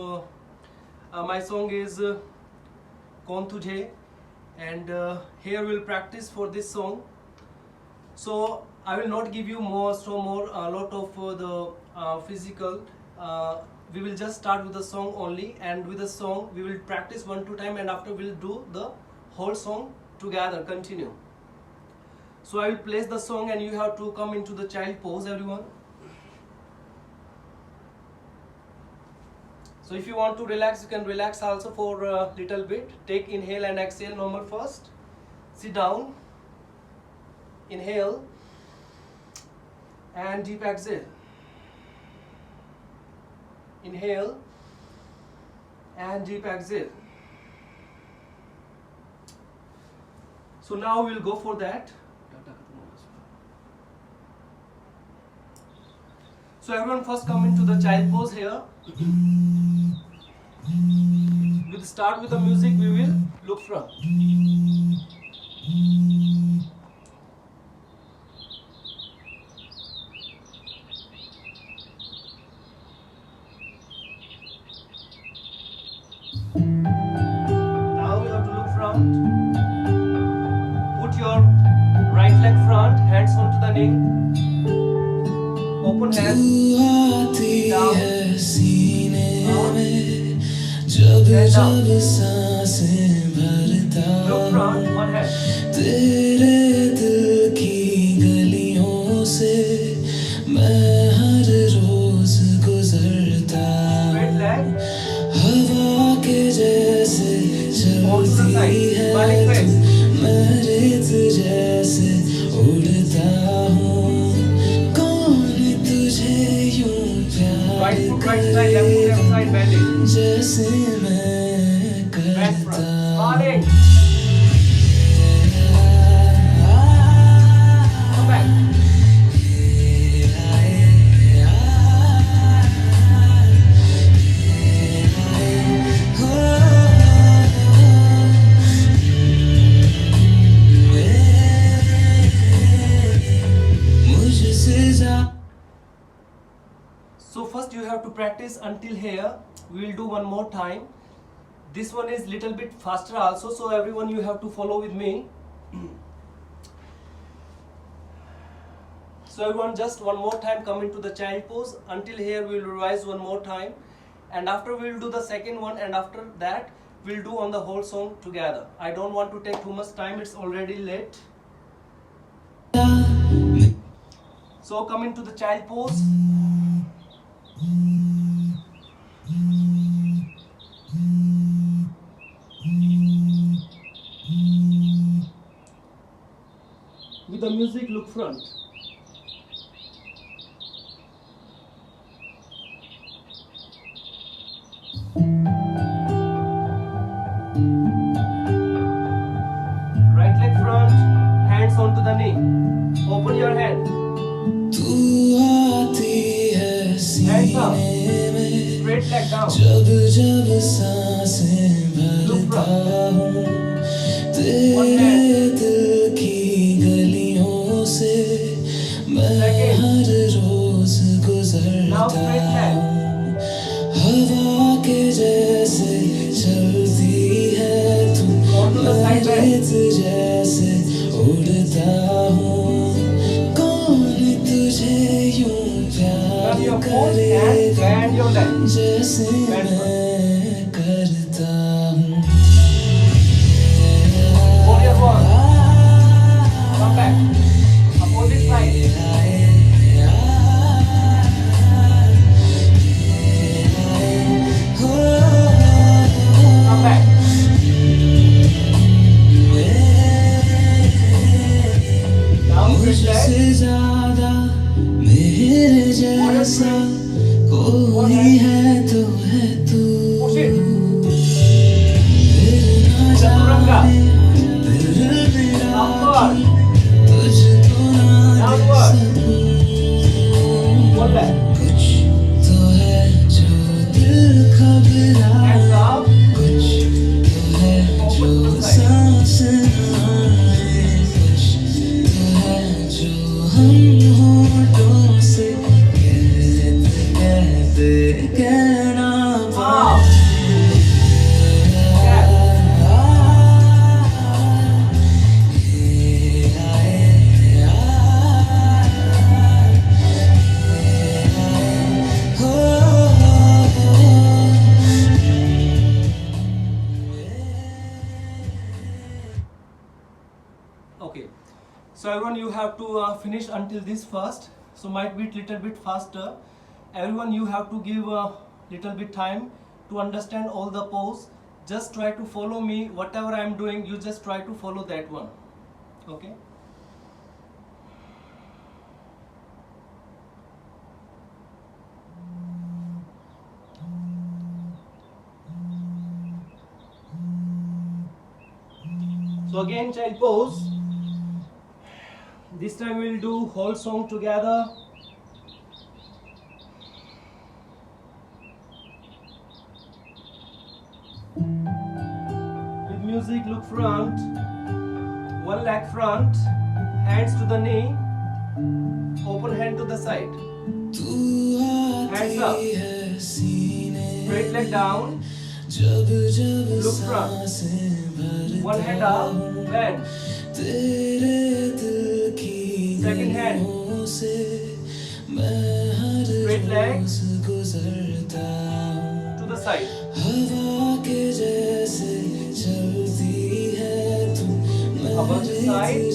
My song is Kaun Tujhe, and here we'll practice for this song. So I will not give you more a lot of the physical. We will just start with the song only, and with the song we will practice 1-2 time, and after we'll do the whole song together. Continue. So I will place the song, and you have to come into the child pose, everyone. So if you want to relax, you can relax also for a little bit. Take inhale and exhale normal first. Sit down. Inhale and deep exhale. Inhale and deep exhale. So now we'll go for that. So everyone first come into the child pose here. We'll start with the music, we will look from. Now you have to look front. Put your right leg front, hands onto the knee. Open hand. Down. Head down. Look front, one hand. तेरे दिल की गलियों से मैं हर रोज गुजरता Straight leg. हवा के जैसे चलती है मैं रेत जैसे उड़ता हूँ कौन तुझे यूं Right प्यार foot right side, left side belly. जैसे मैं Back front. करता Smiling. Come back. So first you have to practice until here. We will do one more time. This one is little bit faster also, so everyone you have to follow with me. So everyone just one more time come into the child pose. Until here we will revise one more time, and after we will do the second one, and after that we'll do on the whole song together. I don't want to take too much time, it's already late. So come into the child pose. With the music, look front. Right leg front, hands onto the knee. Open your hand. तू आती है Hands up. सीने में Straight leg down. जब जब सांसें भरता हूँ तेरे दिल की गलियों से मैं हर रोज गुजरता हूँ हवा के जैसे चलती है तू मैं रेत जैसे उड़ता हूँ कौन तुझे यूं प्यार करेगा जैसे मैं करता हूँ Warrior one. Come back. Opposite side. Come back. Down straight leg. मुझसे ज्यादा मेरे जैसा कोई है तो So everyone, you have to finish until this first. So might be little bit faster. Everyone, you have to give a little bit time to understand all the pose. Just try to follow me. Whatever I am doing, you just try to follow that one. Okay. So again, child pose. This time we'll do whole song together. With music, look front. One leg front, hands to the knee. Open hand to the side. Hands up. Straight leg down. Look front. One hand up, bend. Second hand. Straight leg to the side. Opposite side.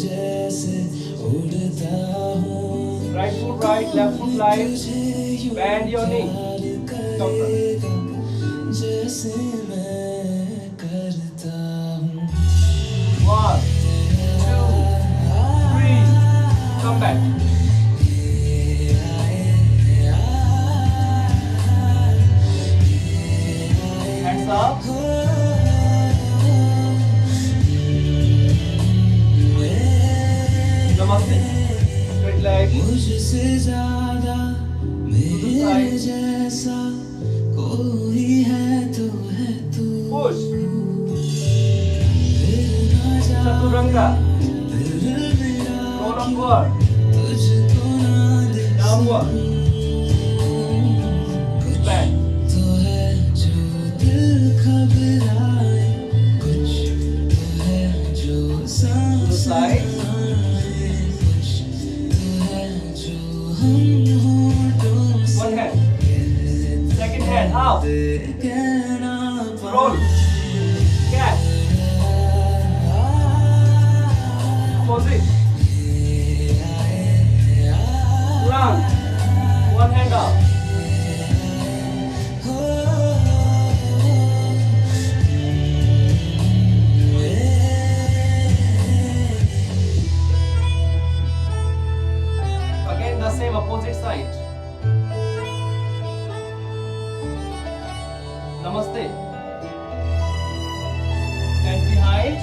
Right foot right, left foot left. Bend your knee. Come front. One, two, three. Come back. Hands up. Namaste. Straight leg. मुझसे ज्यादा मेरे जैसा कोई है तो है तू Push. Chaturanga. Roll upward. तुझको ना दे Downward. Back. तो है जो दिल घबराए कुछ तो है जो To the सांस side. कुछ तो है जो हम होठों से One hand. Second hand. Out. कहना Roll. Catch. Opposite. Run. One hand up. Again the same opposite side. Namaste. Hands behind.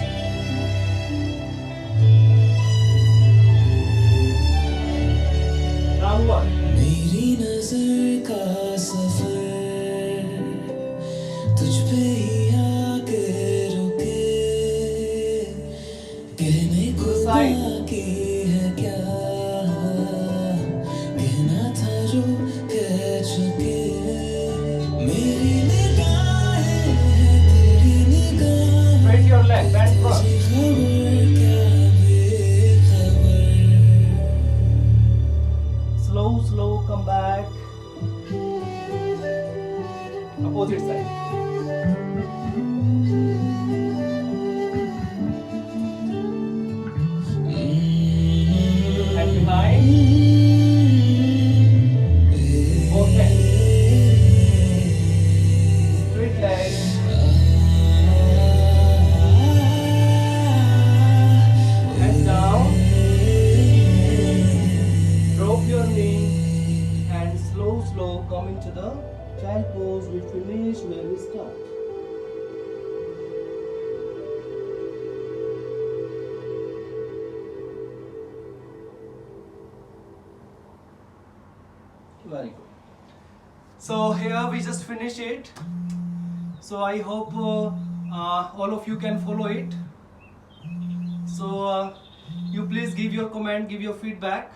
Downward. मेरी नजर का सफर तुझ पे ही आके रुके कहने को बाकी है क्या कहना था जो कह चुके मेरी निगाहें हैं तेरी निगाह Straight your leg. Bend front. खबर क्या बेखबर Slow, come back. Opposite side. Hand behind. Both hands. Straight leg. Hands down. Drop your knee and slow come into the child pose. We finish where we start. Very good. So here we just finish it. So I hope all of you can follow it. So you please give your comment, give your feedback,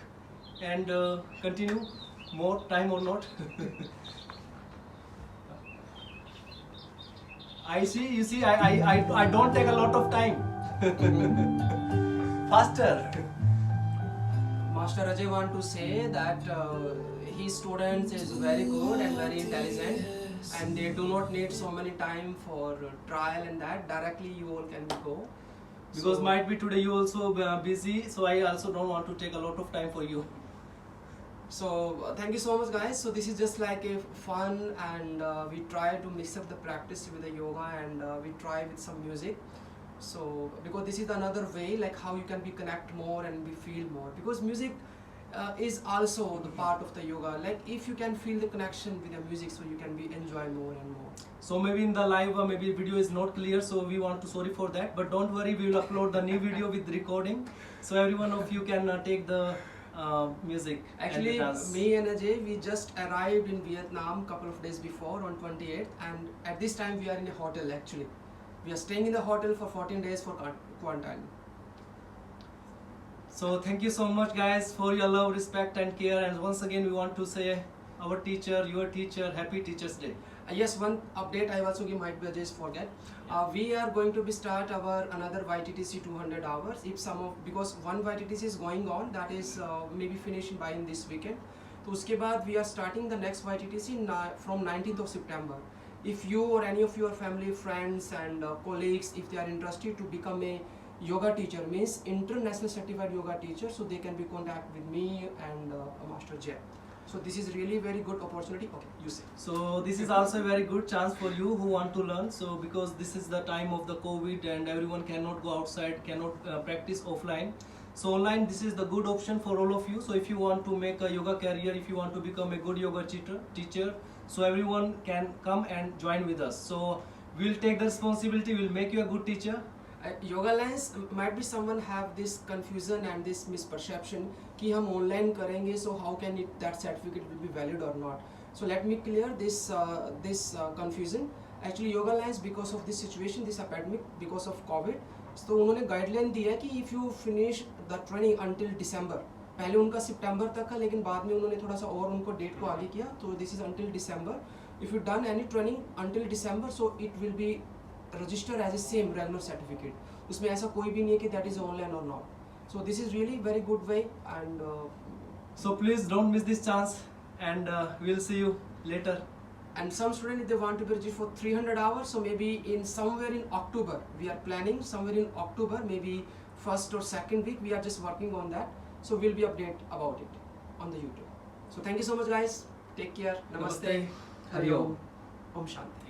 and continue. More time or not? I see. You see, I don't take a lot of time. Faster. Master Ajay want to say that his students is very good and very intelligent, and they do not need so many time for trial and that. Directly you all can go. Because So- might be today you also busy, so I also don't want to take a lot of time for you. So thank you so much, guys. So this is just like a fun, and we try to mix up the practice with the yoga, and we try with some music. So because this is another way like how you can be connect more and be feel more, because music is also the part of the yoga. Like if you can feel the connection with the music, so you can be enjoy more and more. So maybe in the live maybe video is not clear, so we want to sorry for that, but don't worry, we will upload the new video with recording, so every one of you can take the music. Actually, and the dance. me and Ajay, we just arrived in Vietnam couple of days before on 28th, and at this time we are in a hotel. Actually, we are staying in the hotel for 14 days for quarantine. So thank you so much guys for your love, respect and care, and once again we want to say our teacher, your teacher, happy Teachers Day. Yes, one update I also give, might be Ajay forget. We are going to be start our another YTTC 200 hours. If some of, because one YTTC is going on, that is maybe finishing by in this weekend. तो उसके बाद we are starting the next YTTC from 19th of September. If you or any of your family, friends and colleagues, if they are interested to become a yoga teacher, means international certified yoga teacher, so they can be contact with me and Master Jay. So this is really very good opportunity. Okay, you say. So this is also a very good chance for you who want to learn. So because this is the time of the COVID and everyone cannot go outside, cannot practice offline. So online, this is the good option for all of you. So if you want to make a yoga career, if you want to become a good yoga teacher, so everyone can come and join with us. So we'll take the responsibility, we'll make you a good teacher. Yoga Lens, might be someone have this confusion and this misperception कि हम online करेंगे, so how can it, that certificate will be valid or not. So let me clear this confusion. Actually Yoga Lens, because of this situation, this epidemic, because of COVID, तो उन्होंने guideline दी है कि if you finish the training until December, पहले उनका सितंबर तक था, लेकिन बाद में उन्होंने थोड़ा सा और उनको डेट को आगे किया, तो this is until December. If you done any training until December, so it will be register as a same regular certificate. उसमें ऐसा कोई भी नहीं है कि that is online or not. So this is really very good way, and So please don't miss this chance, and we'll see you later. and some students, if they want to be registered for 300 hours, so maybe in somewhere in October, we are planning somewhere in October, maybe first or second week, we are just working on that. So we'll be update about it on the YouTube. So thank you so much guys. Take care. Namaste. Namaste. Hari Om. Om Shanti.